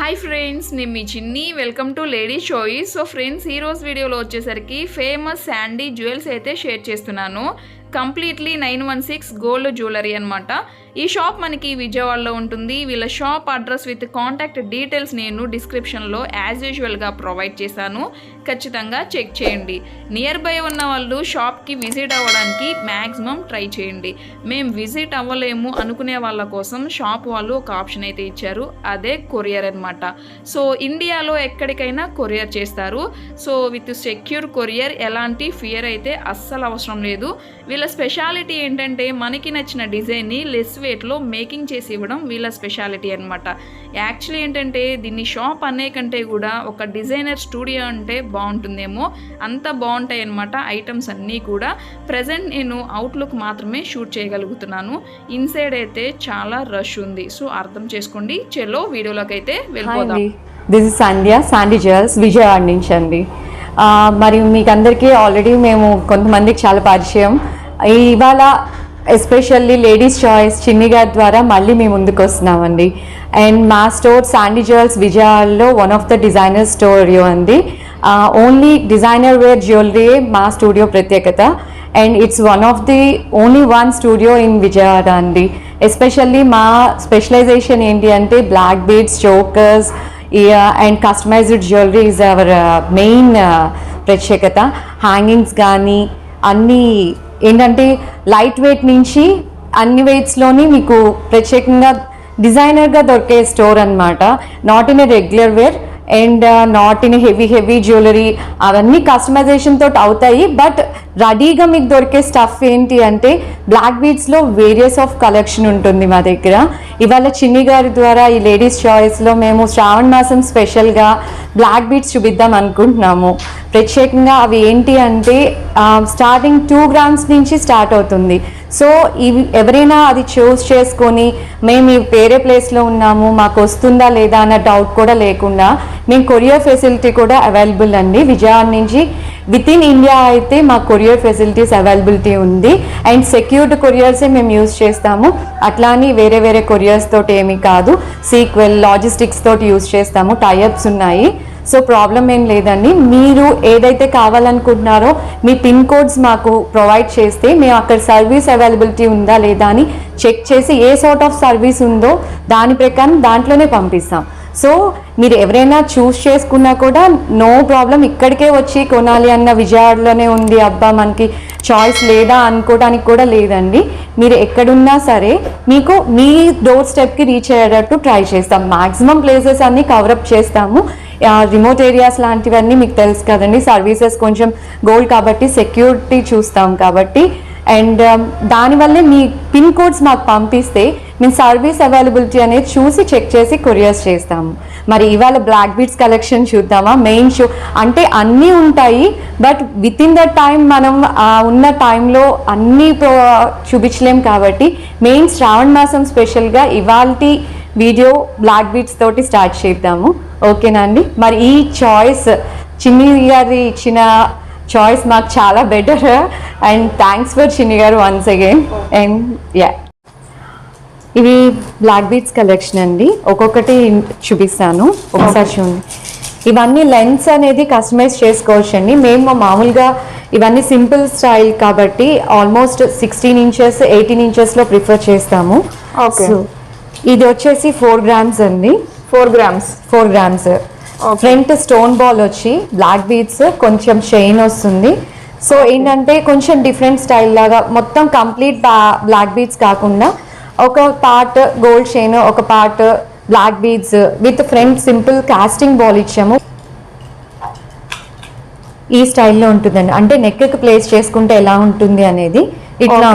Hi friends, నేను మీ చిన్ని. Welcome to lady choice. So friends, ఈరోజు వీడియోలో వచ్చేసరికి ఫేమస్ శాండీ జ్యువెల్స్ అయితే షేర్ చేస్తున్నాను. కంప్లీట్లీ 916 గోల్డ్ జ్యువెలరీ అనమాట. ఈ షాప్ మనకి విజయవాడలో ఉంటుంది. వీళ్ళ shop address with contact details నేను డిస్క్రిప్షన్లో యాజ్ యూజువల్గా ప్రొవైడ్ చేశాను. ఖచ్చితంగా చెక్ చేయండి. నియర్ బై ఉన్న వాళ్ళు షాప్కి విజిట్ అవ్వడానికి మ్యాక్సిమం ట్రై చేయండి. మేము విజిట్ అవ్వలేము అనుకునే వాళ్ళ కోసం షాప్ వాళ్ళు ఒక ఆప్షన్ అయితే ఇచ్చారు, అదే కొరియర్ అనమాట. సో ఇండియాలో ఎక్కడికైనా కొరియర్ చేస్తారు. సో విత్ సెక్యూర్ కొరియర్, ఎలాంటి ఫియర్ అయితే అస్సలు అవసరం లేదు. వీళ్ళ స్పెషాలిటీ ఏంటంటే మనకి నచ్చిన డిజైన్ని లెస్ వెయిట్లో మేకింగ్ చేసి ఇవ్వడం వీళ్ళ స్పెషాలిటీ అనమాట. యాక్చువల్లీ ఏంటంటే దీన్ని షాప్ అనే కంటే కూడా ఒక డిజైనర్ స్టూడియో అంటే బాగుంటుందేమో, అంత బాగుంటాయి అనమాట ఐటమ్స్ అన్నీ కూడా. ప్రజెంట్ నేను అవుట్లుక్ మాత్రమే షూట్ చేయగలుగుతున్నాను. ఇన్సైడ్ అయితే చాలా రష్ ఉంది. సో అర్థం చేసుకోండి. చలో వీడియోలోకి అయితే వెళ్ళిపోదాం. This is Sandhya, Sandy jewels, Vijayawada నుంచి అండి. మరి మీకు అందరికీ ఆల్రెడీ మేము కొంతమందికి చాలా పరిచయం. ఇవాళ ఎస్పెషల్లీ లేడీస్ చాయిస్ చిన్ని గారి ద్వారా మళ్ళీ మేము ముందుకు వస్తున్నామండి. అండ్ మా స్టోర్ శాండీ జ్యువెల్స్ విజయవాడలో one of the designer studio అండి. ఓన్లీ డిజైనర్ వేర్ జ్యువెలరీ మా స్టూడియో ప్రత్యేకత. And it's one of the only one studio in Vijayawada అండి. ఎస్పెషల్లీ మా స్పెషలైజేషన్ ఏంటి అంటే black beads, chokers and customised jewellery is our main ప్రత్యేకత. Hangings కానీ అన్నీ ఏంటంటే లైట్ వెయిట్ నుంచి అన్ని వెయిట్స్లోని మీకు ప్రత్యేకంగా డిజైనర్గా దొరికే స్టోర్ అనమాట. Not in a regular wear and not in heavy jewellery, అవన్నీ కస్టమైజేషన్ తోటి అవుతాయి. బట్ రెడీగా మీకు దొరికే స్టఫ్ ఏంటి అంటే బ్లాక్ బీడ్స్లో వేరియస్ ఆఫ్ కలెక్షన్ ఉంటుంది మా దగ్గర. ఇవాళ చిన్ని గారి ద్వారా ఈ లేడీస్ చాయిస్లో మేము శ్రావణ మాసం స్పెషల్గా బ్లాక్ బీడ్స్ చూపిద్దాం అనుకుంటున్నాము. ప్రత్యేకంగా అవి ఏంటి అంటే స్టార్టింగ్ 2 grams నుంచి స్టార్ట్ అవుతుంది. సో ఇవి ఎవరైనా అది చూస్ చేసుకొని మేము వేరే ప్లేస్లో ఉన్నాము, మాకు వస్తుందా లేదా అన్న డౌట్ కూడా లేకుండా మేము కొరియర్ ఫెసిలిటీ కూడా అవైలబుల్ అండి. విజయవాడ నుంచి విత్ ఇన్ ఇండియా అయితే మా కొరియర్ ఫెసిలిటీస్ అవైలబిలిటీ ఉంది. అండ్ సెక్యూర్డ్ కొరియర్సే మేము యూజ్ చేస్తాము. అట్లా అని వేరే కొరియర్స్ తోటి ఏమీ కాదు. సీక్వెల్ లాజిస్టిక్స్ తోటి యూజ్ చేస్తాము. టైఅప్స్ ఉన్నాయి. సో ప్రాబ్లం ఏం లేదండి. మీరు ఏదైతే కావాలనుకుంటున్నారో మీ పిన్ కోడ్స్ మాకు ప్రొవైడ్ చేస్తే మేము అక్కడ సర్వీస్ అవైలబిలిటీ ఉందా లేదా అని చెక్ చేసి ఏ సార్ట్ ఆఫ్ సర్వీస్ ఉందో దాని ప్రకారం దాంట్లోనే పంపిస్తాం. సో మీరు ఎవరైనా చూస్ చేసుకున్నా కూడా నో ప్రాబ్లం. ఇక్కడికే వచ్చి కొనాలి అన్న విజయవాడలోనే ఉంది, అబ్బా మనకి చాయిస్ లేదా అనుకోవడానికి కూడా లేదండి. మీరు ఎక్కడున్నా సరే మీకు మీ డోర్ స్టెప్కి రీచ్ అయ్యేటట్టు ట్రై చేస్తాం. మ్యాక్సిమం ప్లేసెస్ అన్నీ కవరప్ చేస్తాము. రిమోట్ ఏరియాస్ లాంటివన్నీ మీకు తెలుసు కదండి. సర్వీసెస్ కొంచెం గోల్డ్ కాబట్టి సెక్యూరిటీ చూస్తాం కాబట్టి. అండ్ దానివల్లే మీ పిన్ కోడ్స్ మాకు పంపిస్తే మేము సర్వీస్ అవైలబిలిటీ అనేది చూసి చెక్ చేసి కొరియర్స్ చేస్తాము. మరి ఇవాళ బ్లాక్ బీడ్స్ కలెక్షన్ చూద్దామా? మెయిన్ షో అంటే అన్నీ ఉంటాయి, but with in the time మనం ఉన్న టైంలో అన్నీ చూపించలేం కాబట్టి మెయిన్ శ్రావణ మాసం స్పెషల్గా ఇవాల్టి వీడియో బ్లాక్ బీడ్స్ తోటి స్టార్ట్ చేద్దాము. ఓకేనా అండి? మరి ఈ చాయిస్ చిన్ని గారి ఇచ్చిన చాయిస్ మాకు చాలా బెటర్. అండ్ థ్యాంక్స్ ఫర్ చిన్ని గారు వన్స్ అగైన్. అండ్ ఇవి బ్లాక్ బీడ్స్ కలెక్షన్ అండి. ఒక్కొక్కటి చూపిస్తాను, ఒకసారి చూడండి. ఇవన్నీ లెన్స్ అనేది కస్టమైజ్ చేసుకోవచ్చు అండి. మేము మామూలుగా ఇవన్నీ సింపుల్ స్టైల్ కాబట్టి ఆల్మోస్ట్ 16 inches 18 inchesలో ప్రిఫర్ చేస్తాము. సో ఇది వచ్చేసి 4 grams అండి. 4 grams. ఫ్రంట్ స్టోన్ బాల్ వచ్చి బ్లాక్ బీడ్స్, కొంచెం చైన్ వస్తుంది. సో ఏంటంటే కొంచెం డిఫరెంట్ స్టైల్ లాగా మొత్తం కంప్లీట్ బ్లాక్ బీడ్స్ కాకుండా ఒక పార్ట్ గోల్డ్ చైన్, ఒక part black beads with front simple casting ball ఇచ్చాము. ఈ స్టైల్లో ఉంటుందండి. అంటే నెక్కి ప్లేస్ చేసుకుంటే ఎలా ఉంటుంది అనేది ఇట్లా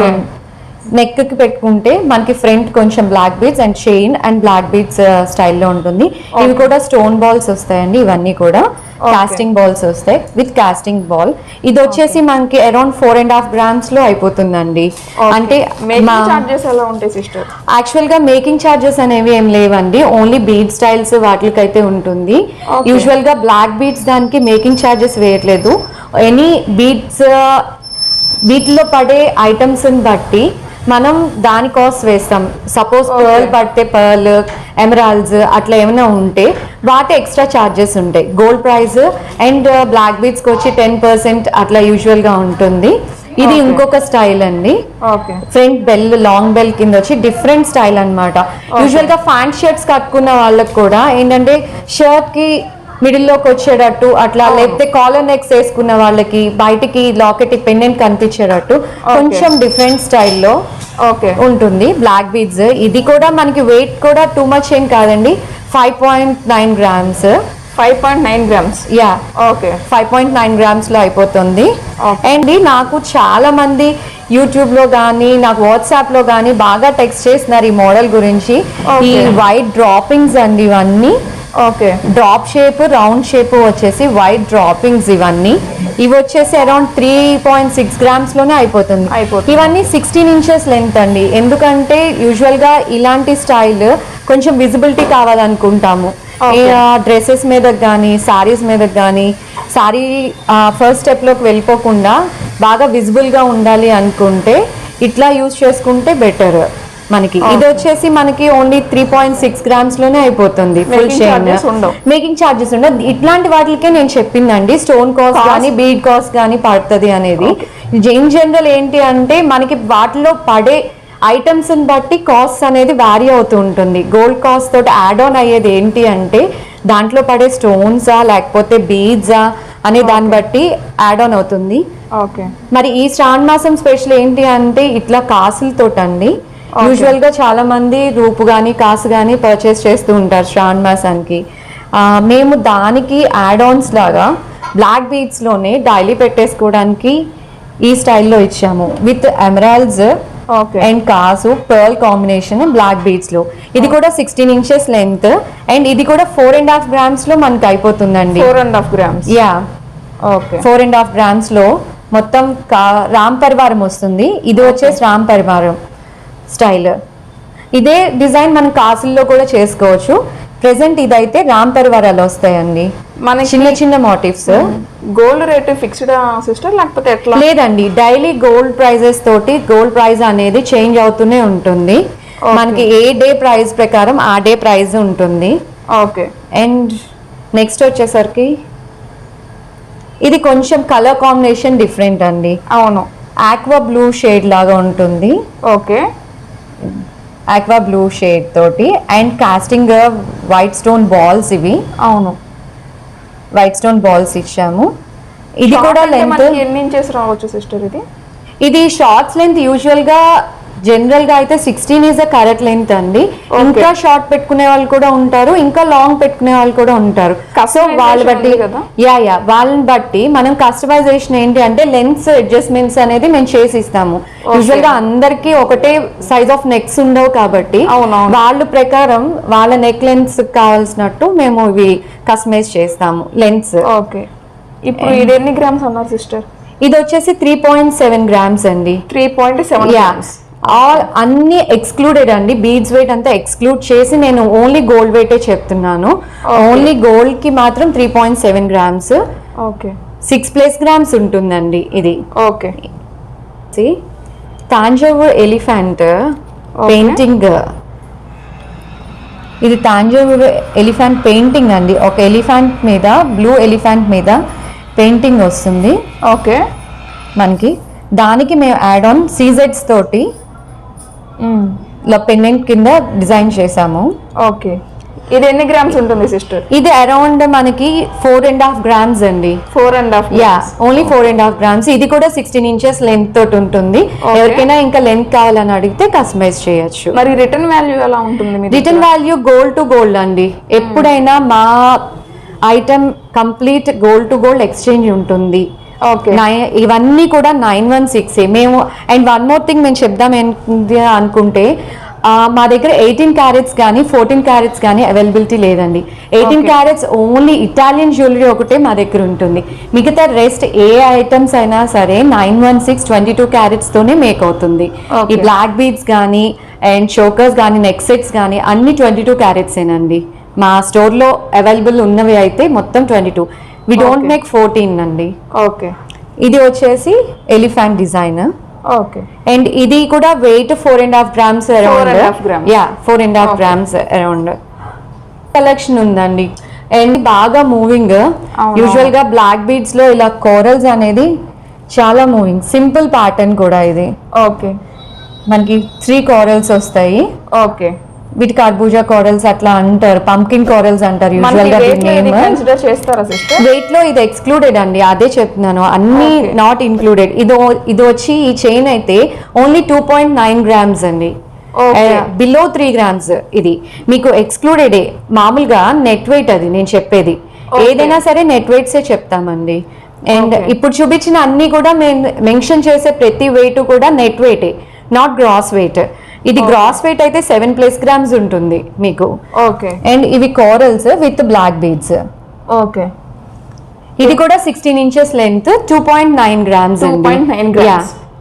నెక్కి పెట్టుకుంటే మనకి ఫ్రంట్ కొంచెం black beads and chain and black beads స్టైల్లో ఉంటుంది. ఇవి కూడా స్టోన్ బాల్స్ వస్తాయండి. ఇవన్నీ కూడా కాస్టింగ్ బాల్స్ వస్తాయి విత్ కాస్టింగ్ బాల్. ఇది వచ్చేసి మనకి అరౌండ్ 4.5 grams లో అయిపోతుందండి. అంటే యాక్చువల్ గా మేకింగ్ ఛార్జెస్ అనేవి ఏం లేవండి. ఓన్లీ బీడ్ స్టైల్స్ వాటికైతే ఉంటుంది. యూజువల్ గా బ్లాక్ బీడ్స్ దానికి మేకింగ్ ఛార్జెస్ వేయట్లేదు. ఎనీ బీడ్స్ వీటిలో పడే ఐటమ్స్ని బట్టి మనం దాని కాస్ట్ వేస్తాం. సపోజ్ పర్ల్ పడితే పర్ల్, ఎమరాల్డ్స్ అట్లా ఏమైనా ఉంటే వాటి ఎక్స్ట్రా ఛార్జెస్ ఉంటాయి. గోల్డ్ ప్రైస్ అండ్ బ్లాక్ బీడ్స్కి వచ్చి 10% అట్లా యూజువల్గా ఉంటుంది. ఇది ఇంకొక స్టైల్ అండి. ఫ్రంట్ బెల్, లాంగ్ బెల్ కింద వచ్చి డిఫరెంట్ స్టైల్ అనమాట. యూజువల్ గా ఫ్యాంట్ షర్ట్స్ కట్టుకున్న వాళ్ళకి కూడా ఏంటంటే షర్ట్ కి మిడిల్ లోకి వచ్చేటట్టు అట్లా, లేకపోతే కాలర్ నెక్స్ వేసుకున్న వాళ్ళకి బయటికి లాకెట్ పెండెంట్ కనిపించేటట్టు కొంచెం డిఫరెంట్ స్టైల్లో ఉంటుంది. బ్లాక్ బీడ్స్ ఇది కూడా మనకి వెయిట్ కూడా టూ మచ్ ఏం కాదండి, 5.9 grams. 5.9 grams. Yeah, okay, 5.9 grams లో అయిపోతుంది. అండ్ నాకు చాలా మంది యూట్యూబ్ లో కానీ నాకు వాట్సాప్ లో కానీ బాగా టెక్స్ట్ చేస్తున్నారు ఈ మోడల్ గురించి. ఈ వైట్ డ్రాపింగ్స్ అండి ఇవన్నీ. Okay, drop shape, round shape వచ్చేసి వైట్ డ్రాపింగ్స్ ఇవన్నీ. ఇవి వచ్చేసి అరౌండ్ 3.6 grams లోనే అయిపోతుంది. ఇవన్నీ 16 inches లెంత్ అండి. ఎందుకంటే యూజువల్ గా ఇలాంటి స్టైల్ కొంచెం విజిబిలిటీ కావాలనుకుంటాము. డ్రెస్సెస్ మీద కానీ సారీస్ మీద కానీ, సారీ ఫస్ట్ స్టెప్ లోకి వెళ్ళిపోకుండా బాగా విజిబుల్ గా ఉండాలి అనుకుంటే ఇట్లా యూజ్ చేసుకుంటే బెటర్ మనకి. ఇది వచ్చేసి మనకి ఓన్లీ 3.6 grams లోనే అయిపోతుంది. ఫుల్ చైన్, మేకింగ్ ఛార్జెస్ ఉండదు. ఇట్లాంటి వాటికే నేను చెప్పిందండి, స్టోన్ కాస్ట్ కానీ బీడ్ కాస్ట్ కానీ పడుతుంది అనేది. ఇన్ జనరల్ ఏంటి అంటే మనకి వాటిలో పడే ఐటమ్స్ బట్టి కాస్ట్ అనేది వ్యారీ అవుతూ ఉంటుంది. గోల్డ్ కాస్ట్ తోటి యాడ్ ఆన్ అయ్యేది ఏంటి అంటే దాంట్లో పడే స్టోన్సా లేకపోతే బీడ్సా అనే దాన్ని బట్టి యాడ్ ఆన్ అవుతుంది. మరి ఈ శ్రావణ మాసం స్పెషల్ ఏంటి అంటే ఇట్లా కాసులతోటండి. యూజువల్ గా చాలా మంది రూపు కానీ కాసు కానీ పర్చేస్ చేస్తూ ఉంటారు శ్రావణ మాసానికి. మేము దానికి యాడ్ ఆన్స్ లాగా బ్లాక్ బీడ్స్ లోనే డైలీ పెట్టేసుకోవడానికి ఈ స్టైల్లో ఇచ్చాము. విత్ ఎమరాల్డ్స్ అండ్ కాసు, పర్ల్ కాంబినేషన్ బ్లాక్ బీడ్స్ లో. ఇది కూడా 16 inches లెంత్ అండ్ ఇది కూడా 4.5 grams లో మనకి అయిపోతుందండి. 4.5 grams. యా, ఓకే, 4.5 grams లో మొత్తం రామ్ పరివారం వస్తుంది. ఇది వచ్చేసి రామ్ పరివారం స్టైల్. ఇదే డిజైన్ మనం కాసుల్లో కూడా చేసుకోవచ్చు. ప్రెసెంట్ ఇదైతే రామ్ పరివారాలు వస్తాయండి, మన చిన్న చిన్న motifs. Gold rate fixed sister లేకపోతే ఎట్లా? లేదండి, డైలీ గోల్డ్ ప్రైజెస్ తోటి గోల్డ్ ప్రైస్ అనేది చేంజ్ అవుతూనే ఉంటుంది. మనకి ఏ డే ప్రైస్ ప్రకారం ఆ డే ప్రైస్ ఉంటుంది. ఓకే, అండ్ నెక్స్ట్ వచ్చేసరికి ఇది కొంచెం కలర్ కాంబినేషన్ డిఫరెంట్ అండి. అవును, ఆక్వా బ్లూ షేడ్ లాగా ఉంటుంది. ఓకే, ఆక్వా బ్లూ షేడ్ తోటి and casting white stone balls ఇవి. అవును, వైట్ స్టోన్ బాల్స్ ఇచ్చాము. ఇది కూడా లెంత్ ఎన్ని ఇంచెస్ రావచ్చు సిస్టర్? ఇది షార్ట్స్ లెంత్ యూజువల్ గా జనరల్ గా అయితే 16 is a కరెక్ట్ లెంత్ అండి. ఇంకా షార్ట్ పెట్టుకునే వాళ్ళు కూడా ఉంటారు, ఇంకా లాంగ్ పెట్టుకునే వాళ్ళు కూడా ఉంటారు. సో వాళ్ళ బట్టి వాళ్ళని బట్టి మనం కస్టమైజేషన్ ఏంటి అంటే లెన్స్ అడ్జస్ట్మెంట్స్ అనేది మేము చేసి ఇస్తాము. యూజువల్ గా అందరికి ఒకటే సైజ్ ఆఫ్ నెక్స్ ఉండవు కాబట్టి వాళ్ళ ప్రకారం వాళ్ళ నెక్ లెన్స్ కావాల్సినట్టు మేము ఇవి కస్టమైజ్ చేస్తాము లెన్స్. ఓకే, ఇప్పుడు ఇది ఎన్ని గ్రామ్స్ అన్నారు సిస్టర్? ఇది వచ్చేసి 3.7 grams అండి. 3.7 grams. ఆల్ అన్ని ఎక్స్క్లూడెడ్ అండి. బీడ్స్ వెయిట్ అంతా ఎక్స్క్లూడ్ చేసి నేను ఓన్లీ గోల్డ్ వెయిటే చెప్తున్నాను. ఓన్లీ గోల్డ్ కి మాత్రం 3.7 grams. ఓకే, 6+ grams ఉంటుందండి ఇది. Okay, Thanjavur elephant painting. ఇది తాంజావూర్ ఎలిఫెంట్ పెయింటింగ్ అండి. ఒక ఎలిఫెంట్ మీద, బ్లూ ఎలిఫెంట్ మీద పెయింటింగ్ వస్తుంది. ఓకే, మనకి దానికి మేము యాడ్ ఆన్ సీజెడ్స్ తోటి పెండెంట్ కింద డిజైన్ చేసాము. ఓకే, ఇది ఎన్ని గ్రామ్స్ ఉంటుంది సిస్టర్? ఇది అరౌండ్ మనకి 4.5 grams అండి. 4.5? Yeah, only 4.5 grams. ఇది కూడా 16 inches లెంత్ తోటి ఉంటుంది. ఎవరికైనా ఇంకా లెంత్ కావాలని అడిగితే కస్టమైజ్ చేయొచ్చు. మరి రిటర్న్ వాల్యూ ఎలా ఉంటుంది? Return value gold to gold అండి. ఎప్పుడైనా మా item complete gold to gold exchange ఉంటుంది. ఇవన్నీ కూడా 916 మేము. అండ్ వన్ మోర్ థింగ్ మేము చెప్దాం అనుకుంటే మా దగ్గర 18 carats కానీ 14 carats కానీ అవైలబిలిటీ లేదండి. 18 carats ఓన్లీ ఇటాలియన్ జ్యువెలరీ ఒకటే మా దగ్గర ఉంటుంది. మిగతా రెస్ట్ ఏ ఐటమ్స్ అయినా సరే 916 22 carats తోనే మేక్ అవుతుంది. ఈ బ్లాక్ బీడ్స్ కానీ అండ్ చోకర్స్ కానీ నెక్ సెట్స్ కానీ అన్ని 22 carats ఏనండి. మా స్టోర్లో అవైలబుల్ ఉన్నవి అయితే మొత్తం 22. వి డోంట్ మేక్ 14 అండి. ఓకే, ఇది వచ్చేసి ఎలిఫెంట్ డిజైన్. ఓకే. అండ్ ఇది కూడా weight 4.5 grams around. 4.5 grams. Yeah 4.5 grams around collection ఉందండి. అండ్ బాగా మూవింగ్. యూజువల్ గా బ్లాక్ బీడ్స్ లో ఇలా కోరల్స్ అనేది చాలా మూవింగ్. సింపుల్ ప్యాటర్న్ కూడా ఇది. ఓకే. మనకి 3 కోరల్స్ వస్తాయి. ఓకే. వీటి కర్బూజా కోరల్స్ అట్లా అంటారు, పంకిన్ కోరల్స్ అంటారు యూజువల్ గా. కన్సిడర్ చేస్తారా సిస్టర్? వెయిట్ లో ఇది ఎక్స్క్లూడెడ్ అండి, అదే చెప్తున్నాను, అన్ని నాట్ ఇన్క్లూడెడ్. ఇది వచ్చి ఈ చైన్ అయితే ఓన్లీ 2.9 grams అండి, బిలో 3 grams. ఇది మీకు ఎక్స్క్లూడెడే. మామూలుగా నెట్ వెయిట్ అది నేను చెప్పేది. ఏదైనా సరే నెట్ వెయిట్సే చెప్తామండి. అండ్ ఇప్పుడు చూపించిన అన్ని కూడా మేము మెన్షన్ చేసే ప్రతి వెయిట్ కూడా నెట్ వెయిటే, నాట్ గ్రాస్ వెయిట్. ఇది గ్రాస్ వెయిట్ అయితే 7+ grams ఉంటుంది మీకు. ఓకే. అండ్ ఇవి corals with black beads. Okay. ఇది కూడా 16 inches లెంత్, 2.9 grams అండి.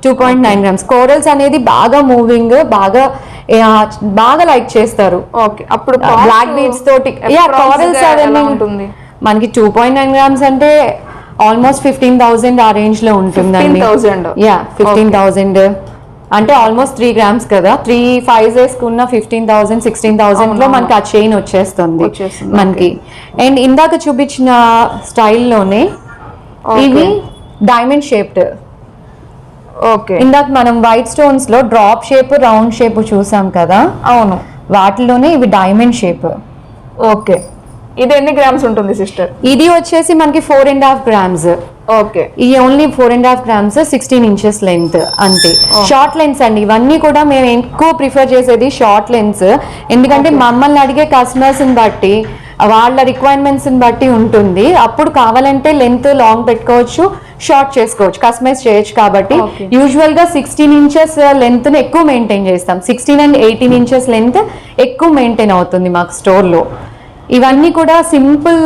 2.9 grams. కోరల్స్ అనేది బాగా మూవింగ్, బాగా లైక్ చేస్తారు. ఓకే. అప్పుడు బ్లాక్ బీడ్స్ తోటి కోరల్స్ అవన్నీ ఉంటుంది. మనకి 2.9 grams అంటే ఆల్మోస్ట్ 15,000 ఆ రేంజ్ లో ఉంటుందండి. 15,000 అంటే ఆల్మోస్ట్ 3 grams కదా. 3 5s వేసుకున్న 15,000 16,000 లో మనకి ఆ చైన్ వచ్చేస్తుంది మనకి. అండ్ ఇందాక చూపించిన స్టైల్లోనే ఇవి డైమండ్ షేప్డ్. ఓకే. ఇందాక మనం వైట్ స్టోన్స్ లో డ్రాప్ షేప్, రౌండ్ షేప్ చూసాం కదా. అవును. వాటిలోనే ఇవి డైమండ్ షేప్. ఓకే. ఇది ఎన్ని గ్రామ్స్ ఉంటుంది సిస్టర్? ఇది వచ్చేసి మనకి 4.5 grams. ఓకే. ఈ ఓన్లీ 4.5 grams, 16 inches లెంత్ అంతే. షార్ట్ లెన్స్ అండి ఇవన్నీ కూడా. మేము ఎక్కువ ప్రిఫర్ చేసేది షార్ట్ లెన్స్, ఎందుకంటే మమ్మల్ని అడిగే కస్టమర్స్ ని బట్టి వాళ్ళ రిక్వైర్మెంట్స్ ని బట్టి ఉంటుంది. అప్పుడు కావాలంటే లెంత్ లాంగ్ పెట్టుకోవచ్చు, షార్ట్ చేసుకోవచ్చు, కస్టమైజ్ చేయొచ్చు. కాబట్టి యూజువల్ గా 16 inches లెంత్ ని ఎక్కువ మెయింటైన్ చేస్తాం. 16 and 18 inches లెంత్ ఎక్కువ మెయింటైన్ అవుతుంది మాకు స్టోర్ లో. ఇవన్నీ కూడా సింపుల్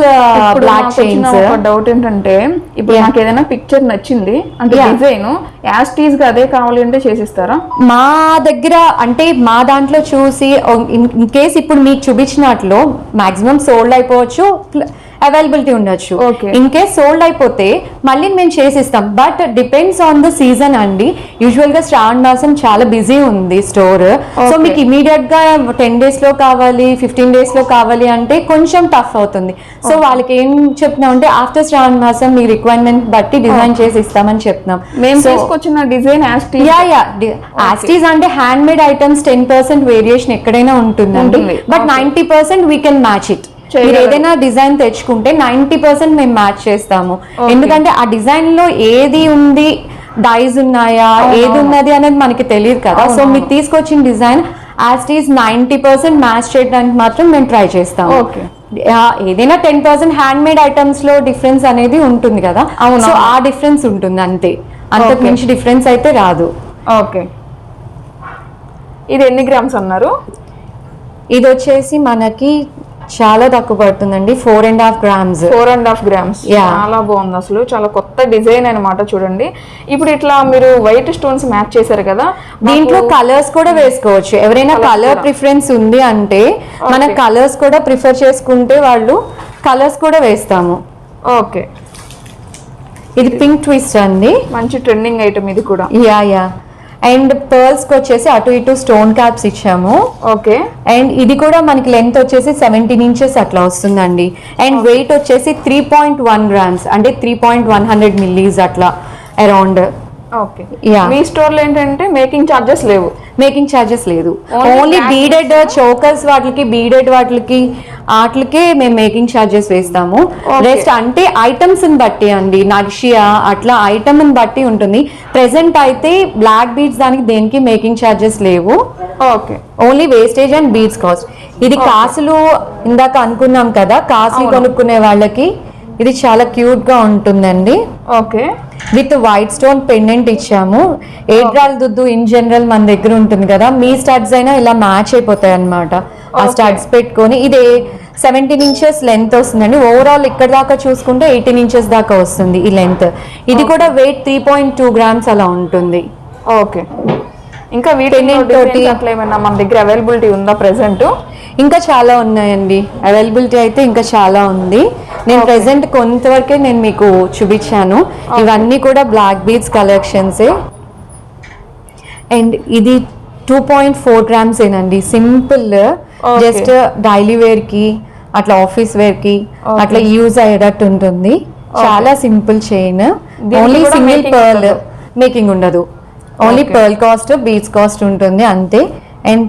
బ్లాక్ చైన్స్. డౌట్ ఏంటంటే ఇప్పుడు నాకు ఏదైనా పిక్చర్ నచ్చింది అంటే డిజైన్ యాస్టీస్ గా అదే కావాలి అంటే చేసిస్తారా? మా దగ్గర అంటే మా దాంట్లో చూసి ఇన్ కేస్ ఇప్పుడు మీకు చూపించినట్లు మాక్సిమం సోల్డ్ అయిపోవచ్చు, అవైలబిలిటీ ఉండొచ్చు. ఇన్ కేస్ సోల్డ్ అయిపోతే మళ్ళీ మేము చేసిస్తాం. But depends on the season అండి. యూజువల్ గా శ్రావణ మాసం చాలా బిజీ ఉంది స్టోర్. సో మీకు ఇమీడియట్ గా 10 days లో కావాలి, 15 days లో కావాలి అంటే కొంచెం టఫ్ అవుతుంది. సో వాళ్ళకి ఏం చెప్తున్నాం అంటే ఆఫ్టర్ శ్రావణ మాసం మీ రిక్వైర్మెంట్ బట్టి డిజైన్ చేసి ఇస్తామని చెప్తున్నాం. మేము తీసుకొచ్చిన డిజైన్ యాస్టీస్ అంటే హ్యాండ్ మేడ్ ఐటమ్స్ 10% వేరియేషన్ ఎక్కడైనా ఉంటుందండి. But 90% we can match it. మీరు ఏదైనా డిజైన్ తెచ్చుకుంటే 90% మేము మ్యాచ్ చేస్తాము. ఎందుకంటే ఆ డిజైన్ లో ఏది ఉంది, డైస్ ఉన్నాయా, ఏది ఉన్నది అనేది మనకి తెలియదు కదా. సో మీరు తీసుకొచ్చిన డిజైన్ యాస్టీస్ 90% మ్యాచ్ చేయడానికి మాత్రం మేము ట్రై చేస్తాము. ఏదైనా 10% హ్యాండ్ మేడ్ ఐటమ్స్ లో డిఫరెన్స్ అనేది ఉంటుంది కదా. సో ఆ డిఫరెన్స్ ఉంటుంది అంతే, అంతకు మించి డిఫరెన్స్ అయితే రాదు. ఓకే. ఇది ఎన్ని గ్రామ్స్ అన్నారు? ఇది వచ్చేసి మనకి చాలా తక్కువ పడుతుందండి, 4.5 grams. 4.5 grams. చాలా బాగుంది అసలు, చాలా కొత్త డిజైన్ అన్నమాట. చూడండి ఇప్పుడు ఇట్లా మీరు వైట్ స్టోన్స్ మ్యాచ్ చేశారు కదా, దీంట్లో కలర్స్ కూడా వేసుకోవచ్చు. ఎవరైనా కలర్ ప్రిఫరెన్స్ ఉంది అంటే మన కలర్స్ కూడా ప్రిఫర్ చేసుకుంటే వాళ్ళు కలర్స్ కూడా వేస్తాము. ఓకే. ఇది పింక్ ట్విస్ట్ అండి, మంచి ట్రెండింగ్ ఐటమ్ ఇది కూడా. యా. అండ్ పర్ల్స్ కి వచ్చేసి అటు ఇటు స్టోన్ క్యాప్స్ ఇచ్చాము. ఓకే. అండ్ ఇది కూడా మనకి లెంత్ వచ్చేసి 17 inches అట్లా వస్తుందండి. అండ్ వెయిట్ వచ్చేసి 3.1 grams అంటే 3.100 millis అట్లా అరౌండ్. ఓకే. మీ స్టోర్ లో ఏంటంటే మేకింగ్ చార్జెస్ లేవు? మేకింగ్ చార్జెస్ లేదు, ఓన్లీ బీడెడ్ చోకర్స్ వాటికి, బీడెడ్ వాటికి మేము మేకింగ్ చార్జెస్ వేస్తాము. రెస్ట్ అంటే ఐటమ్స్ ని బట్టి అండి, నక్షియా అట్లా ఐటమ్ ని బట్టి ఉంటుంది. ప్రెసెంట్ అయితే బ్లాక్ బీడ్స్ దానికి దేనికి మేకింగ్ చార్జెస్ లేవు. Okay. Only wastage and beads cost. ఇది కాసులు ఇందాక అనుకున్నాం కదా, కాసులు కొనుక్కునే వాళ్ళకి ఇది చాలా క్యూట్ గా ఉంటుందండి. Okay. With white stone pendant ఇచ్చాము. ఏడ్రాల్ దుద్దు ఇన్ జనరల్ మన దగ్గర ఉంటుంది కదా, మీ స్టడ్స్ అయినా ఇలా మ్యాచ్ అయిపోతాయి అన్నమాట. ఆ స్టడ్స్ పెట్టుకొని ఇది 17 inches లెంత్ వస్తుందండి. ఓవరాల్ ఇక్కడ దాకా చూసుకుంటే 18 inches దాకా వస్తుంది ఈ లెంత్. ఇది కూడా వెయిట్ 3.2 grams అలా ఉంటుంది. ఓకే. ఇంకా వీటి అట్లా ఏమైనా మన దగ్గర అవైలబిలిటీ ఉందా ప్రెసెంట్? ఇంకా చాలా ఉన్నాయండి, అవైలబిలిటీ అయితే ఇంకా చాలా ఉంది. నేను ప్రెసెంట్ కొంతవరకే నేను మీకు చూపించాను. ఇవన్నీ కూడా బ్లాక్ బీడ్స్ కలెక్షన్సే. అండ్ ఇది 2.4 గ్రామ్స్ ఏనండి, సింపుల్, జస్ట్ డైలీ వేర్ కి అట్లా ఆఫీస్ వేర్ కి అట్లా యూజ్ అయ్యేటట్టు ఉంటుంది. చాలా simple chain, only single pearl making ఉండదు, only pearl cost beads cost ఉంటుంది అంతే. అండ్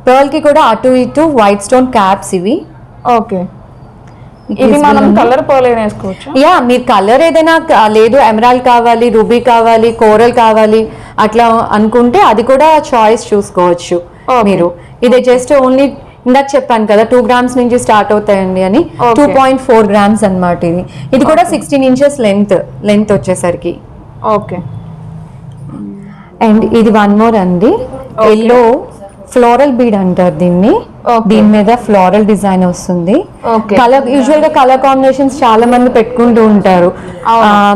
పర్ల్ కి కూడా అటు ఇటు వైట్ స్టోన్ క్యాప్స్ ఇవి. ఓకే, ఇది మనం కలర్ పర్ల్ వేసుకోవచ్చు. యా, మీరు కలర్ ఏదైనా లేదు ఎమరాల్డ్ కావాలి, రూబీ కావాలి, కోరల్ కావాలి అట్లా అనుకుంటే అది కూడా చాయిస్ చూసుకోవచ్చు మీరు. ఇది జస్ట్ ఓన్లీ ఇందాక చెప్పాను కదా 2 గ్రామ్స్ నుంచి స్టార్ట్ అవుతాయండి అని, 2.4 గ్రామ్స్ అనమాట ఇది. ఇది కూడా 16 ఇంచెస్ లెంత్ వచ్చేసరికి. ఓకే, అండ్ ఇది వన్ మోర్ అండి, ఎల్లో ఫ్లోరల్ బీడ్ అంటారు దీన్ని. దీని మీద ఫ్లోరల్ డిజైన్ వస్తుంది. కలర్ యూజువల్ గా కలర్ కాంబినేషన్స్ చాలా మంది పెట్టుకుంటూ ఉంటారు.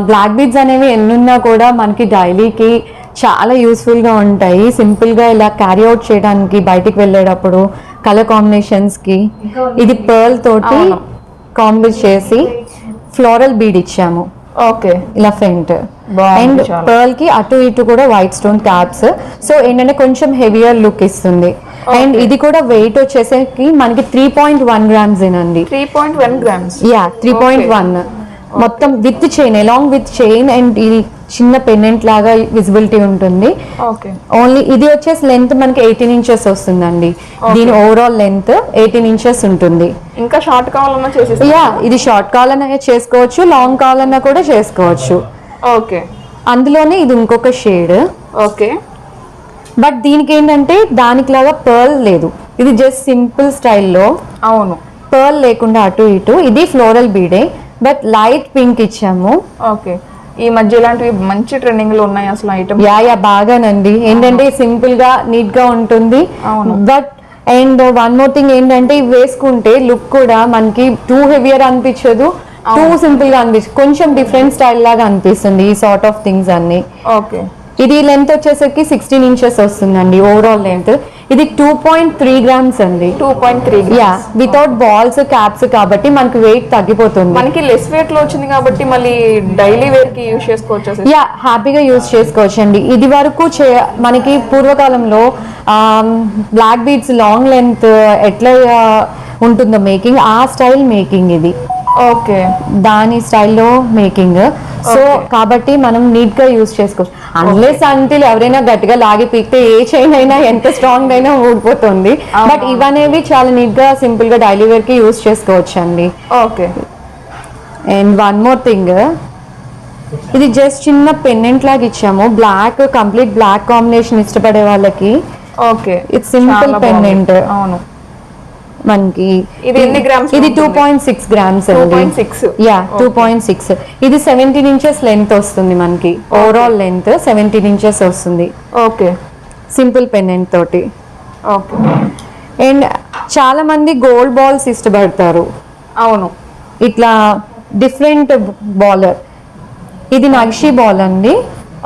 బ్లాక్ బీడ్స్ అనేవి ఎన్నున్నా కూడా మనకి డైలీకి చాలా యూస్ఫుల్ గా ఉంటాయి. సింపుల్ గా ఇలా క్యారీ అవుట్ చేయడానికి బయటికి వెళ్ళేటప్పుడు కలర్ కాంబినేషన్స్ కి. ఇది పర్ల్ తోటి కాంబినేట్ చేసి ఫ్లోరల్ బీడ్ ఇచ్చాము. ఓకే, ఇలా ఫ్రంట్ అండ్ పర్ల్ కి అటు ఇటు కూడా వైట్ స్టోన్ క్యాప్స్. సో ఏంటంటే కొంచెం హెవియర్ లుక్ ఇస్తుంది. అండ్ ఇది కూడా వెయిట్ వచ్చేసరికి మనకి 3.1 గ్రామ్స్ ఏనండి. 3.1 గ్రామ్స్, యా 3.1 మొత్తం with chain, along with chain. And ఇది చిన్న పెండెంట్ లాగా విజిబిలిటీ ఉంటుంది. ఓన్లీ ఇది వచ్చేసి లెంత్ మనకి 18 ఇంచెస్ వస్తుందండి. దీని ఓవరాల్ లెంత్ 18 ఇంచెస్ ఉంటుంది. ఇంకా షార్ట్ కావాలన్నా చేసేసి, యా ఇది షార్ట్ కావాలన్నా చేసుకోవచ్చు, లాంగ్ కావాలన్నా కూడా చేసుకోవచ్చు. ఓకే, అందులోనే ఇది ఇంకొక షేడ్. ఓకే, బట్ దీనికి ఏంటంటే దానికి లాగా పర్ల్ లేదు, ఇది జస్ట్ సింపుల్ స్టైల్లో. అవును, పర్ల్ లేకుండా అటు ఇటు. ఇది floral Bide but light pink ఇచ్చాము. ఓకే, ఈ మధ్య ఇలాంటివి మంచి ట్రెండింగ్ లో ఉన్నాయి అసలు ఐటమ్. యా బాగానండి, ఏంటంటే సింపుల్ గా నీట్ గా ఉంటుంది. But and one more thing ఏంటంటే ఇవి వేసుకుంటే లుక్ కూడా మనకి టూ హెవియర్ అనిపించదు, టూ సింపుల్ గా అనిపించదు, కొంచెం డిఫరెంట్ స్టైల్ లాగా అనిపిస్తుంది ఈ సార్ట్ ఆఫ్ థింగ్స్ అన్ని. ఓకే, ఇది లెంత్ వచ్చేసరికి 16 ఇంచెస్ వస్తుందండి ఓవరాల్ లెంత్. ఇది 2.3 గ్రామ్స్ అండి. 2.3 యా వితౌట్ బాల్స్ క్యాప్స్ కాబట్టి మనకి వెయిట్ తగ్గిపోతుంది. మనకి లెస్ వెయిట్ లో వచ్చింది కాబట్టి మళ్ళీ డైలీ వేర్ కి యూజ్ చేసుకోవచ్చు. యా హ్యాపీగా యూజ్ చేసుకోవచ్చు అండి. ఇది వరకు మనకి పూర్వకాలంలో బ్లాక్ బీడ్స్ లాంగ్ లెంత్ ఎట్లా ఉంటుందో మేకింగ్, ఆ స్టైల్ మేకింగ్ ఇది. ఓకే, దాని స్టైల్లో మేకింగ్. సో కాబట్టి మనం నీట్ గా యూజ్ చేసుకోవచ్చు. అన్లెస్ అంటిల్ ఎవరైనా గట్టిగా లాగి పీకితే ఏ చైన్ అయినా ఎంత స్ట్రాంగ్ అయినా ఊడిపోతుంది. బట్ ఇవనేవి చాలా నీట్ గా సింపుల్ గా డైలీ వేర్ కి యూజ్ చేసుకోవచ్చు అండి. Okay, and one more thing, ఇది జస్ట్ చిన్న పెండెంట్ లాగా ఇచ్చాము. బ్లాక్ కంప్లీట్ బ్లాక్ కాంబినేషన్ ఇష్టపడే వాళ్ళకి. ఓకే, ఇది సింపుల్ పెండెంట్. అవును, మనకి ఇది ఎన్ని గ్రామ్స్? ఇది 2.6 గ్రామ్స్ అండి. 2.6, యా 2.6. ఇది 17 ఇంచెస్ లెంత్ వస్తుంది మనకి. ఓవరాల్ లెంత్ 17 ఇంచెస్ వస్తుంది. ఓకే, సింపుల్ పెండెంట్ తోటి. ఓకే, అండ్ చాలా మంది గోల్డ్ బాల్స్ ఇష్టపడతారు. అవును, ఇట్లా డిఫరెంట్ బాలర్. ఇది నక్షి బాల్ అండి.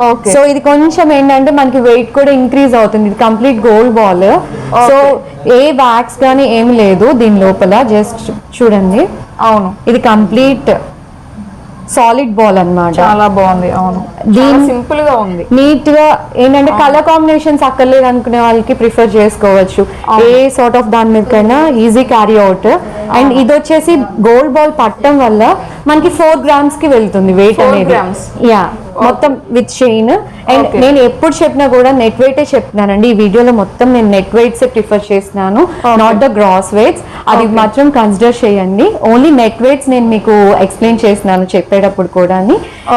ఓకే, సో ఇది కొంచెం ఏంటంటే మనకి వెయిట్ కూడా ఇంక్రీజ్ అవుతుంది. ఇది కంప్లీట్ గోల్డ్ బాల్. సో ఏ వ్యాక్స్ కానీ ఏమి లేదు దీని లోపల, జస్ట్ చూడండి. అవును, ఇది కంప్లీట్ సాలిడ్ బాల్ అన్నమాట. చాలా బాగుంది. అవును, దీని సింపుల్ గా ఉంది. నీట్ గా ఏంటంటే కలర్ కాంబినేషన్స్ అక్కర్లేదు అనుకునే వాళ్ళకి ప్రిఫర్ చేసుకోవచ్చు. ఏ సార్ట్ ఆఫ్ దాని మీదకైనా ఈజీ క్యారీ అవుట్. అండ్ ఇది వచ్చేసి గోల్డ్ బాల్ పట్టడం వల్ల మనకి 4 గ్రామ్స్ కి వెళ్తుంది వెయిట్ అనేది. యా మొత్తం విత్ చైన్. అండ్ నేను ఎప్పుడు చెప్పినా కూడా నెట్ వెయిట్ చెప్తున్నానండి. ఈ వీడియోలో మొత్తం నేను నెట్ వెయిట్స్ ప్రిఫర్ చేస్తున్నాను, నాట్ ద గ్రాస్ వెయిట్స్. అది మాత్రం కన్సిడర్ చేయండి. ఓన్లీ నెట్ వెయిట్స్ నేను మీకు ఎక్స్ప్లెయిన్ చేస్తున్నాను చెప్పేటప్పుడు కూడా.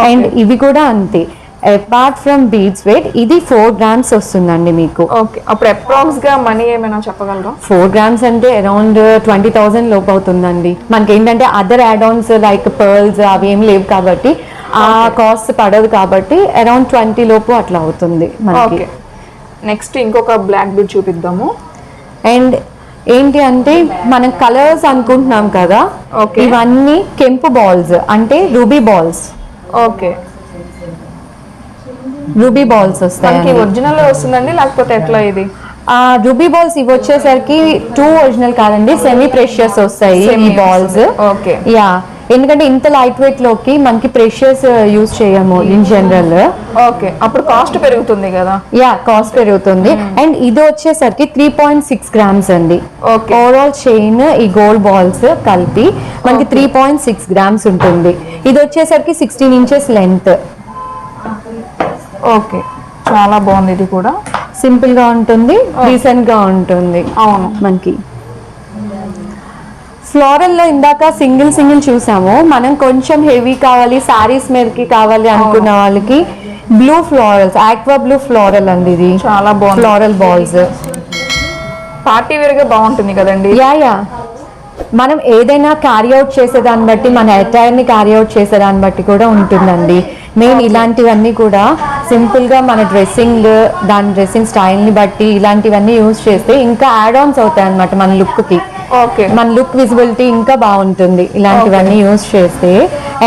అండ్ ఇవి కూడా అంతే. అపార్ట్ ఫ్రమ్ బీడ్స్ వెయిట్ ఇది 4 గ్రామ్స్ వస్తుందండి మీకు. ఓకే, అప్పుడు అప్రాక్స్ గా మనీ ఏమైనా చెప్పగలరా? 4 గ్రామ్స్ అంటే అరౌండ్ 20,000 లోపు అవుతుందండి. మనకి ఏంటంటే other add Ann's like pearls అవి ఏమి లేవు కాబట్టి ఆ కాస్ట్ పడదు కాబట్టి అరౌండ్ 20 లోపు అట్లా అవుతుంది మనకి. నెక్స్ట్ ఇంకొక బ్లాక్ బీడ్ చూపిద్దాము. అండ్ ఏంటి అంటే మనం కలర్స్ అనుకుంటున్నాం కదా, ఇవన్నీ కెంపు బాల్స్ అంటే ruby balls. Okay, ruby balls వస్తాయి. ఒరిజినల్ వస్తుందండి లేకపోతే ఎట్లా? ఇది రూబీ బాల్స్ ఇవి వచ్చేసరికి 2 ఒరిజినల్ కాదండి, సెమీ ప్రెషియస్ వస్తాయి ఈ బాల్స్. ఓకే, యా ఎందుకంటే ఇంత లైట్ వెయిట్ లోకి మనకి ప్రెషియస్ యూజ్ చేయము ఇన్ జనరల్. ఓకే, అప్పుడు కాస్ట్ పెరుగుతుంది కదా. యా, కాస్ట్ పెరుగుతుంది. అండ్ ఇది వచ్చేసరికి 3.6 గ్రామ్స్ అండి. ఓకే, ఓవరాల్ చైన్ ఈ గోల్డ్ బాల్స్ కలిపి మనకి 3.6 గ్రామ్స్ ఉంటుంది. ఇది వచ్చేసరికి 16 ఇంచెస్ లెంత్. ఓకే, చాలా బాగుంది. ఇది కూడా సింపుల్ గా ఉంటుంది, డీసెంట్ గా ఉంటుంది. అవును, మనకి ఫ్లోరల్ లో ఇందాక సింగిల్ చూసాము. మనం కొంచెం హెవీ కావాలి, సారీస్ మీదకి కావాలి అనుకున్న వాళ్ళకి blue florals, aqua blue floral అండి. ఇది చాలా బాగుంది. ఫ్లోరల్ బాల్స్ పార్టీ వేర్ గా బాగుంటుంది కదండి. యా, మనం ఏదైనా క్యారీ అవుట్ చేసేదాన్ని బట్టి, మన అటైర్ ని క్యారీ అవుట్ చేసేదాన్ని బట్టి కూడా ఉంటుందండి. మెయిన్ ఇలాంటివన్నీ కూడా సింపుల్ గా మన డ్రెస్సింగ్, దాని డ్రెస్సింగ్ స్టైల్ ని బట్టి ఇలాంటివన్నీ యూజ్ చేస్తే ఇంకా యాడ్ ఆన్స్ అవుతాయి అనమాట మన లుక్ కి. ఓకే, మన లుక్ విజిబిలిటీ ఇంకా బాగుంటుంది ఇలాంటివన్నీ యూజ్ చేస్తే.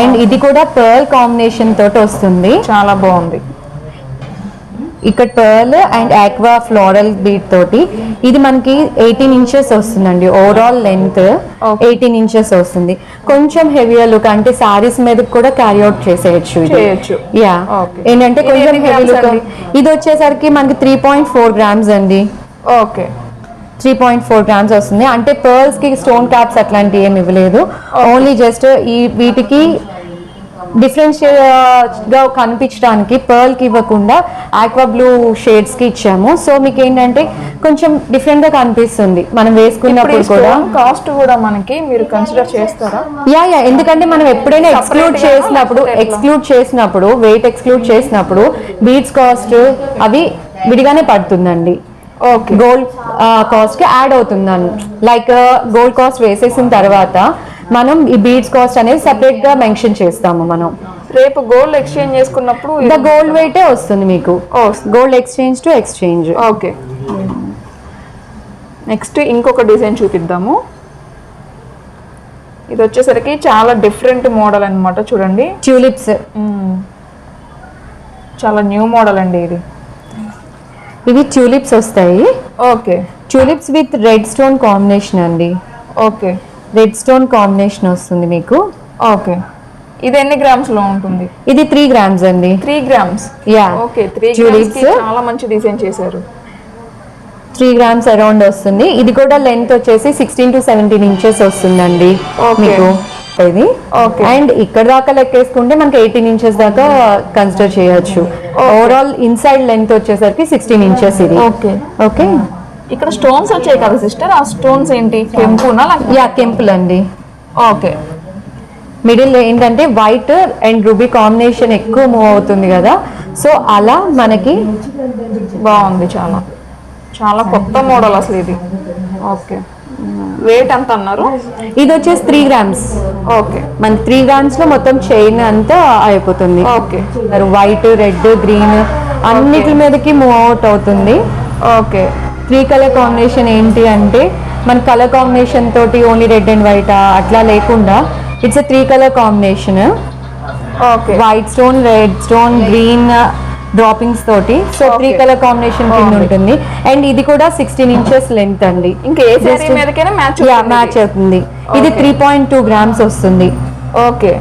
అండ్ ఇది కూడా పర్ల్ కాంబినేషన్ తోటి వస్తుంది. చాలా బాగుంది. ఇక్కడ pearl and aqua floral beat తోటి ఇది మనకి 18 ఇంచెస్ వస్తుందండి. ఓవరాల్ లెంత్ 18 ఇంచెస్ వస్తుంది. కొంచెం హెవీగా లుక్ అంటే సారీస్ మీద కూడా క్యారీ అవుట్ చేసేయచ్చు. యా, ఏంటంటే కొంచెం హెవీ లుక్. ఇది వచ్చేసరికి మనకి 3.4 గ్రామ్స్ అండి. ఓకే, 3.4 గ్రామ్స్ వస్తుంది. అంటే పర్ల్స్ కి స్టోన్ క్యాప్స్ అట్లాంటివి ఏమి ఇవ్వలేదు. ఓన్లీ జస్ట్ ఈ వీటికి డిఫరెన్స్ గా కనిపించడానికి పర్ల్ కి ఇవ్వకుండా ఆక్వా బ్లూ షేడ్స్ కి ఇచ్చాము. సో మీకు ఏంటంటే కొంచెం డిఫరెంట్ గా కనిపిస్తుంది మనం వేసుకున్నప్పుడు కూడా. కాస్ట్ కూడా మనకి మీరు కన్సిడర్ చేస్తారా? యా, ఎందుకంటే మనం ఎప్పుడైనా ఎక్స్క్లూడ్ చేసినప్పుడు వెయిట్ ఎక్స్క్లూడ్ చేసినప్పుడు బీడ్స్ కాస్ట్ అవి విడిగానే పడుతుందండి. ఓకే, గోల్డ్ కాస్ట్ కి యాడ్ అవుతుందని. లైక్ గోల్డ్ కాస్ట్ వేసేసిన తర్వాత మనం ఈ బీడ్స్ కాస్ట్ అనేది సెపరేట్ గా మెన్షన్ చేస్తాము. మనం రేపు గోల్డ్ ఎక్స్చేంజ్ చేసుకున్నప్పుడు ద గోల్డ్ వెయిటే వస్తుంది మీకు. Gold exchange to exchange. Okay, next ఇంకొక డిజైన్ చూపిద్దాము. ఇది వచ్చేసరికి చాలా డిఫరెంట్ మోడల్ అన్నమాట. చూడండి, ట్యూలిప్స్. చాలా న్యూ మోడల్ అండి ఇది. ఇవి ట్యూలిప్స్ వస్తాయి. Okay, tulips with red stone combination అండి. ఓకే, రెడ్ స్టోన్ కాంబినేషన్ వస్తుంది మీకు. ఓకే, ఇది ఎన్ని గ్రామ్స్ లో ఉంటుంది? ఇది 3 గ్రామ్స్ అండి. 3 గ్రామ్స్. యా, ఓకే, 3 గ్రామ్స్ కి చాలా మంచి డిజైన్ చేశారు. 3 గ్రామ్స్ అరౌండ్ వస్తుంది. ఇది కూడా లెంత్ వచ్చేసి 16 to 17 ఇంచెస్ వస్తుందండి మీకు ఇది. అండ్ ఇక్కడ దాకా లెక్కేసుకుంటే మనకి 18 ఇంచెస్ దాకా కన్సిడర్ చేయొచ్చు. ఓవరాల్ ఇన్సైడ్ లెంత్ వచ్చేసరికి 16 ఇంచెస్ ఇది. ఓకే, ఓకే, ఇక్కడ స్టోన్స్ వచ్చాయి కదా సిస్టర్, ఆ స్టోన్స్ ఏంటి? కెంపునా? యా, కెంపుల్ అండి. ఓకే, మిడిల్ ఏంటంటే వైట్ అండ్ రూబీ కాంబినేషన్ ఎక్కువ మూవ్ అవుతుంది కదా, సో అలా మనకి బాగుంది. చాలా చాలా కొత్త మోడల్ అసలు ఇది. ఓకే, వెయిట్ ఎంత అన్నారు? ఇది వచ్చేసి 3 గ్రామ్స్. ఓకే, మన 3 గ్రామ్స్ లో మొత్తం చైన్ అంతా అయిపోతుంది. ఓకే, వైట్, రెడ్, గ్రీన్ అన్నిటి మీదకి మూవ్ అవుట్ అవుతుంది. ఓకే, 3 కలర్ కాంబినేషన్ ఏంటి అంటే మన కలర్ కాంబినేషన్ తోటి ఓన్లీ రెడ్ అండ్ వైట్ అట్లా లేకుండా it's 3 colour combination. Okay, white stone, red stone, green droppings తోటి. సో 3 కలర్ కాంబినేషన్ కింద ఉంటుంది. అండ్ ఇది కూడా 16 ఇంచెస్ లెంత్ అండి. ఇంకా ఏ సారీ మీదకైనా మ్యాచ్ అవుతుంది. ఇది 3.2 గ్రామ్స్ వస్తుంది. ఓకే,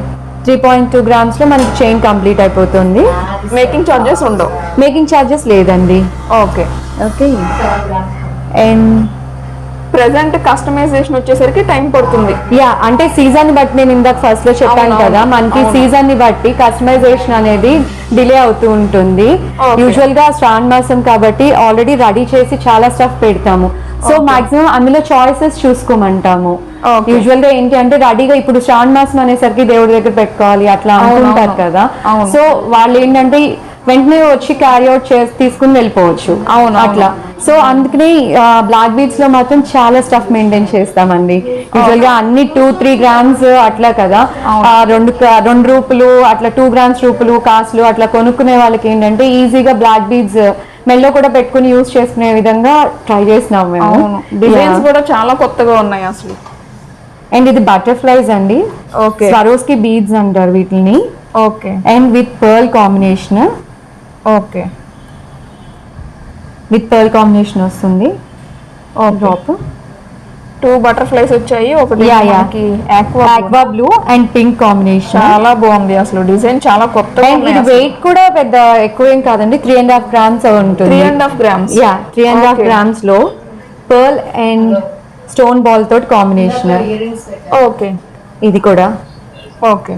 3.2 గ్రామ్స్ లో మనకి చైన్ కంప్లీట్ అయిపోతుంది. మేకింగ్ చార్జెస్ ఉండవు? మేకింగ్ చార్జెస్ లేదండి. Okay, okay. And present customization వచ్చేసరికి టైం పడుతుంది. యా, అంటే సీజన్ బట్టి నేను ఇందాక ఫస్ట్ లో చెప్పాను కదా, మనకి సీజన్ ని బట్టి కస్టమైజేషన్ అనేది డిలే అవుతూ ఉంటుంది. యూజువల్ గా శ్రావణ మాసం కాబట్టి ఆల్రెడీ రెడీ చేసి చాలా స్టఫ్ పెడతాము. సో మాక్సిమం అందులో చాయిసెస్ చూసుకోమంటాము. యూజువల్ గా ఏంటి అంటే రెడీగా ఇప్పుడు శ్రావణ మాసం అనేసరికి దేవుడి దగ్గర పెట్టుకోవాలి అట్లా అనుకుంటారు కదా. సో వాళ్ళు ఏంటంటే వెంటనే వచ్చి క్యారీ అవుట్ చేసి తీసుకుని వెళ్ళిపోవచ్చు. అవును, అట్లా. సో అందుకని బ్లాక్ బీడ్స్ లో మాత్రం చాలా స్టఫ్ మెయింటైన్ చేస్తామండి. యూజువల్ గా అన్ని 2-3 గ్రామ్స్ అట్లా కదా, 2 రూపులు అట్లా 2 గ్రామ్స్ రూపులు కాసులు అట్లా కొనుక్కునే వాళ్ళకి ఏంటంటే ఈజీగా బ్లాక్ బీడ్స్ మెల్లో కూడా పెట్టుకుని యూజ్ చేసుకునే విధంగా ట్రై చేసినాం మేము. డిజైన్స్ కూడా చాలా కొత్తగా ఉన్నాయి అసలు. అండ్ ఇది బటర్ఫ్లైస్ అండి. ఓకే, స్వరోస్కి బీడ్స్ అంటారు వీటిని. Okay, and with pearl combination. Okay, with pearl combination వస్తుంది. డ్రాప్ 2 బటర్ఫ్లైస్ వచ్చాయి, ఒకటి Yeah, yeah. మనకి aqua blue. Aqua blue and pink combination. చాలా బాగుంది అసలు, డిజైన్ చాలా కొత్తగా అండ్ ఇది వెయిట్ కూడా పెద్ద ఎక్కువ ఏం కాదండి, 3.5 grams ఉంటుంది. 3.5 grams. Yeah 3.5 Okay. grams లో పర్ల్ అండ్ స్టోన్ బాల్ తోటి కాంబినేషన్. ఓకే ఇది కూడా ఓకే.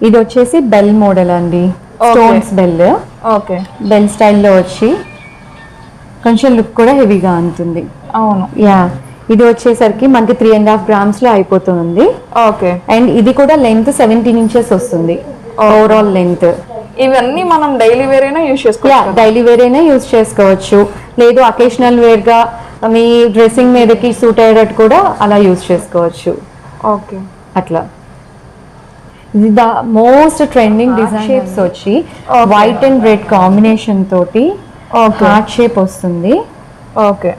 ఇది వచ్చేసి బెల్ మోడల్ అండి, Okay. Stones bell. Okay bell స్టైల్లో వచ్చి కొంచెం లుక్ కూడా హెవీగా ఉంటుంది. అవును. యా ఇది వచ్చేసరికి మనకి 3.5 grams లో అయిపోతుంది. ఓకే. అండ్ ఇది కూడా లెంత్ 17 inches వస్తుంది ఓవరాల్ లెంత్. ఇవన్నీ మనం డైలీ వేర్ అయినా యూజ్ యా చేసుకోవచ్చు. డైలీ వేర్ అయినా యూజ్ చేసుకోవచ్చు, లేదు అకేషనల్ వేర్ గా మీ డ్రెస్సింగ్ మీదకి సూట్ అయ్యేటట్టు కూడా అలా యూజ్ చేసుకోవచ్చు. ఓకే అట్లా ఇది the most trending design shapes వచ్చి వైట్ అండ్ రెడ్ కాంబినేషన్ తోటి హార్ట్ షేప్ వస్తుంది. ఓకే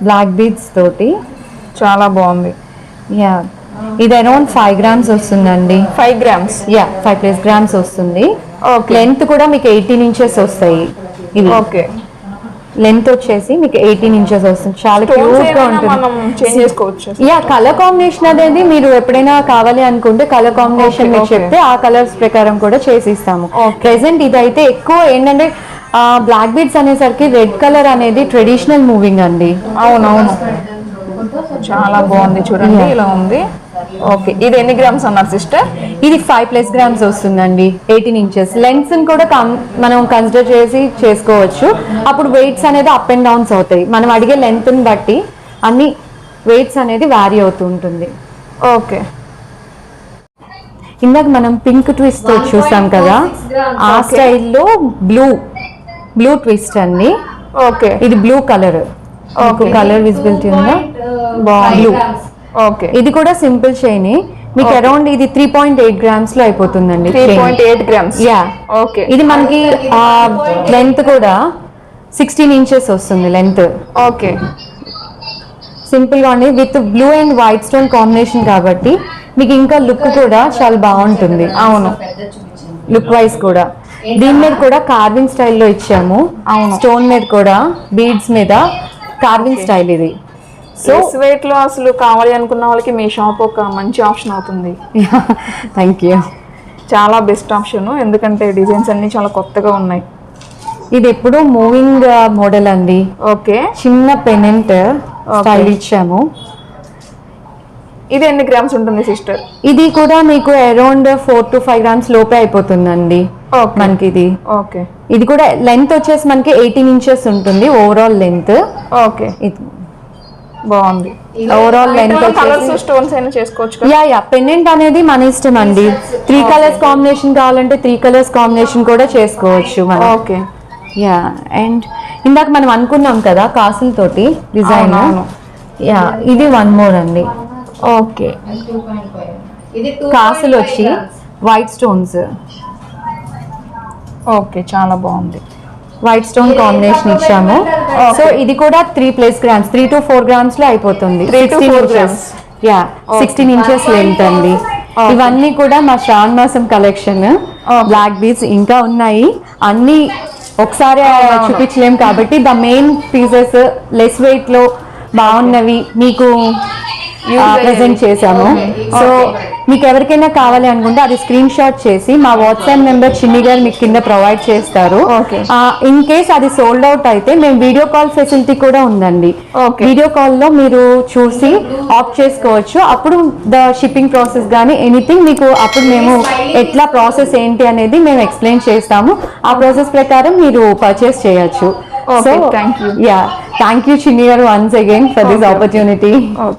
బ్లాక్ బీడ్స్ తోటి చాలా బాగుంది. యా ఇది అరౌండ్ 5 grams వస్తుందండి. 5 grams. యా 5+ grams వస్తుంది. ఓకే. లెంత్ కూడా మీకు 18 inches వస్తాయి. ఇది ఓకే. లెంత్ వచ్చేసి మీకు 18 inches వస్తుంది. చాలా క్యూట్ గా మనం ఉంటుంది. చేంజ్ చేసుకోవచ్చు. యా కలర్ కాంబినేషన్ అనేది మీరు ఎప్పుడైనా కావాలి అనుకుంటే కలర్ కాంబినేషన్ Okay, మీరు okay. చెప్తే ఆ కలర్స్ ప్రకారం కూడా చేసిస్తాము. Okay. ప్రెసెంట్ ఇదైతే ఎక్కువ ఏంటంటే బ్లాక్ బీడ్స్ అనేసరికి రెడ్ కలర్ అనేది ట్రెడిషనల్ మూవింగ్ అండి. అవునవును, చాలా బాగుంది చూడండి. Yeah. ఇలా ఉంది. ఓకే, ఇది ఎన్ని గ్రామ్స్ అన్నారు సిస్టర్? ఇది 5+ grams వస్తుందండి. 18 inches లెంగ్స్ కూడా మనం కన్సిడర్ చేసి చేసుకోవచ్చు. అప్పుడు వెయిట్స్ అనేది అప్ అండ్ డౌన్స్ అవుతాయి. మనం అడిగే లెంత్ ని బట్టి అన్ని వెయిట్స్ అనేది వ్యారీ అవుతూ ఉంటుంది. ఓకే. ఇందాక మనం పింక్ ట్విస్ట్ తో చూసాం కదా, ఆ స్టైల్లో బ్లూ ట్విస్ట్ అండి. ఓకే. ఇది blue colour. Okay. Colour visibility ఉందా? బ్లూ. ఓకే. ఇది కూడా సింపుల్ చైన్. మీకు Okay. అరౌండ్ ఇది 3.8 grams లో అయిపోతుందండి. 3.8 grams. Yeah okay. ఇది మనకి లెంత్ కూడా 16 inches వస్తుంది లెంత్. ఓకే. సింపుల్ గా ఉంది with blue and white stone combination కాబట్టి మీకు ఇంకా లుక్ కూడా చాలా బాగుంటుంది. అవును, లుక్ వైజ్ కూడా దీని మీద కూడా కార్వింగ్ స్టైల్లో ఇచ్చాము. అవును. స్టోన్ మీద కూడా బీడ్స్ మీద కార్వింగ్ స్టైల్ ఇది. సో వెయిట్ లో అసలు కావాలి అనుకున్న వాళ్ళకి మీ షాప్ ఒక మంచి ఆప్షన్ అవుతుంది. Thank you. చాలా బెస్ట్ ఆప్షన్, ఎందుకంటే డిజైన్స్ అన్ని చాలా కొత్తగా ఉన్నాయి. ఇది ఎప్పుడు మూవింగ్ మోడల్ అండి. ఓకే. చిన్న పెనెంట్ స్టైల్ ఇచ్చాము. ఇది ఎన్ని గ్రామ్స్ ఉంటుంది సిస్టర్? ఇది కూడా మీకు అరౌండ్ 4 to 5 grams లోపే అయిపోతుందండి. Okay. మనకి ఇది ఓకే. ఇది కూడా లెంత్ వచ్చేసి మనకి 18 inches ఉంటుంది ఓవరాల్ లెంత్. ఓకే, బాగుంది. ఓవరాల్ లెంత్ కలర్స్ స్టోన్స్ అయినా చేసుకోవచ్చు కదా? యా పెండెంట్ అనేది మన ఇష్టం అండి. 3 colors కాంబినేషన్ కావాలంటే 3 colors కాంబినేషన్ కూడా చేసుకోవచ్చు మనం. ఓకే. యా అండ్ ఇందాక మనం అనుకున్నాం కదా కాసుల తోటి డిజైన్. అవునవును. యా ఇది 1 more అండి. ఓకే. కాసులు వచ్చి వైట్ స్టోన్స్. ఓకే, చాలా బాగుంది. వైట్ స్టోన్ కాంబినేషన్ ఇచ్చాము. సో ఇది కూడా 3+ grams 3 to 4 grams లో అయిపోతుంది. 3 to 4 16 grams. Yeah 16 inches length అండి. ఇవన్నీ కూడా మా శ్రావణ మాసం కలెక్షన్. బ్లాక్ బీడ్స్ ఇంకా ఉన్నాయి, అన్ని ఒకసారి చూపించలేం కాబట్టి the main pieces less weight లో బాగున్నవి మీకు ప్రెజెంట్ చేశాము. సో మీకు ఎవరికైనా కావాలి అనుకుంటే అది స్క్రీన్ షాట్ చేసి మా వాట్సాప్ నెంబర్ చిన్ని గారు మీకు కింద ప్రొవైడ్ చేస్తారు. Okay. ఇన్ కేస్ అది సోల్డ్ అవుట్ అయితే మేము వీడియో కాల్ ఫెసిలిటీ కూడా ఉందండి. Okay. వీడియో కాల్ లో మీరు చూసి ఆప్ట్ చేసుకోవచ్చు. అప్పుడు ద షిప్పింగ్ ప్రాసెస్ కానీ ఎనీథింగ్ మీకు అప్పుడు మేము ఎట్లా ప్రాసెస్ ఏంటి అనేది మేము ఎక్స్ప్లెయిన్ చేస్తాము. ఆ ప్రాసెస్ ప్రకారం మీరు పర్చేస్ చేయొచ్చు. Okay, thank you. Yeah, thank you Chinni garu once again for this Okay. opportunity. Okay.